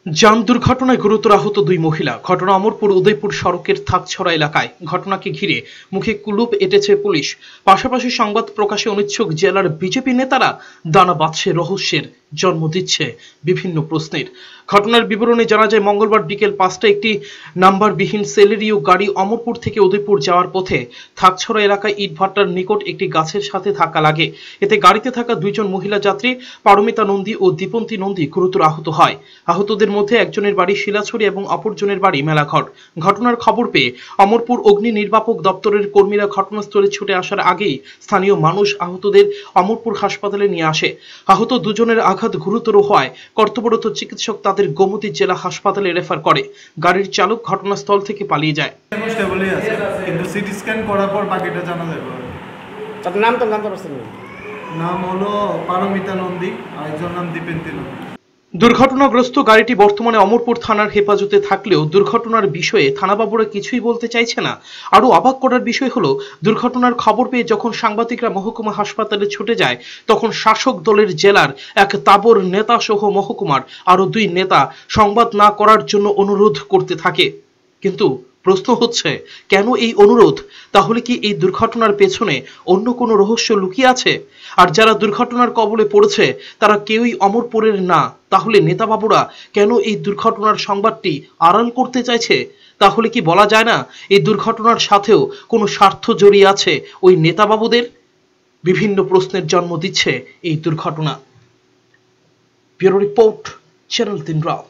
যান দুর্ঘটনায় গুরুতর আহত দুই মহিলা। ঘটনা অমরপুর উদয়পুর সড়কের থাকছড়া এলাকায়। ঘটনাকে ঘিরে মুখে কুলুপ এঁটেছে পুলিশ। পাশাপাশি সংবাদ প্রকাশে অনিচ্ছুক জেলার বিজেপি নেতারা। দানা বাঁধছে রহস্যের, জন্ম দিচ্ছে বিভিন্ন প্রশ্নের। ঘটনার বিবরণে জানা যায়, মঙ্গলবার বিকেল 5টায় একটি নাম্বারবিহীন সেলেরিও গাড়ি অমরপুর থেকে উদয়পুর যাওয়ার পথে থাকছড়া এলাকায় ইটভাটার নিকট একটি গাছের সাথে ধাক্কা লাগে। এতে গাড়িতে থাকা দুইজন মহিলা যাত্রী পারমিতা নন্দী ও দীপন্তী নন্দী গুরুতর আহত হয়। আহতদের মধ্যে একজনের বাড়ি শিলাছড়ি এবং অপরজনের বাড়ি মেলাঘর। ঘটনার খবর পেয়ে অমরপুর অগ্নি নির্বাপক দপ্তরের কর্মীরা ঘটনাস্থলে ছুটে আসার আগেই স্থানীয় মানুষ আহতদের অমরপুর হাসপাতালে নিয়ে আসে। আহত দুজনের আঘাত গুরুতর হওয়ায় কর্তব্যরত চিকিৎসক তাদের গোমতী জেলা হাসপাতালে রেফার করে। গাড়ির চালক ঘটনাস্থল থেকে পালিয়ে যায়। কিন্তু সিটি স্ক্যান করার পর বাকিটা জানা যাবে। তার নাম তো জানতে পারছেন না? নাম হলো পারমিতা নন্দী, আর একজনের নাম দীপেন্দ্র নন্দী। দুর্ঘটনাগ্রস্ত গাড়িটি বর্তমানে অমরপুর থানার হেফাজতে থাকলেও দুর্ঘটনার বিষয়ে থানাবাবুরা কিছুই বলতে চাইছে না। আরো অবাক করার বিষয় হলো, দুর্ঘটনার খবর পেয়ে যখন সাংবাদিকরা মহকুমা হাসপাতালে ছুটে যায়, তখন শাসক দলের জেলার এক তাবর নেতা সহ মহকুমার আরো দুই নেতা সংবাদ না করার জন্য অনুরোধ করতে থাকে। কিন্তু প্রশ্ন হচ্ছে, কেন এই অনুরোধ? তাহলে কি এই দুর্ঘটনার পেছনে অন্য কোনো রহস্য লুকিয়ে আছে? আর যারা দুর্ঘটনার কবলে পড়েছে তারা কেউই অমরপুরের না, তাহলে নেতাবাবুরা কেন এই দুর্ঘটনার সংবাদটি আড়াল করতে চাইছে? তাহলে কি বলা যায় না এই দুর্ঘটনার সাথেও কোনো স্বার্থ জড়িয়ে আছে ওই নেতাবাবুদের? বিভিন্ন প্রশ্নের জন্ম দিচ্ছে এই দুর্ঘটনা। ব্যুরো রিপোর্ট, চ্যানেল 3 রাত।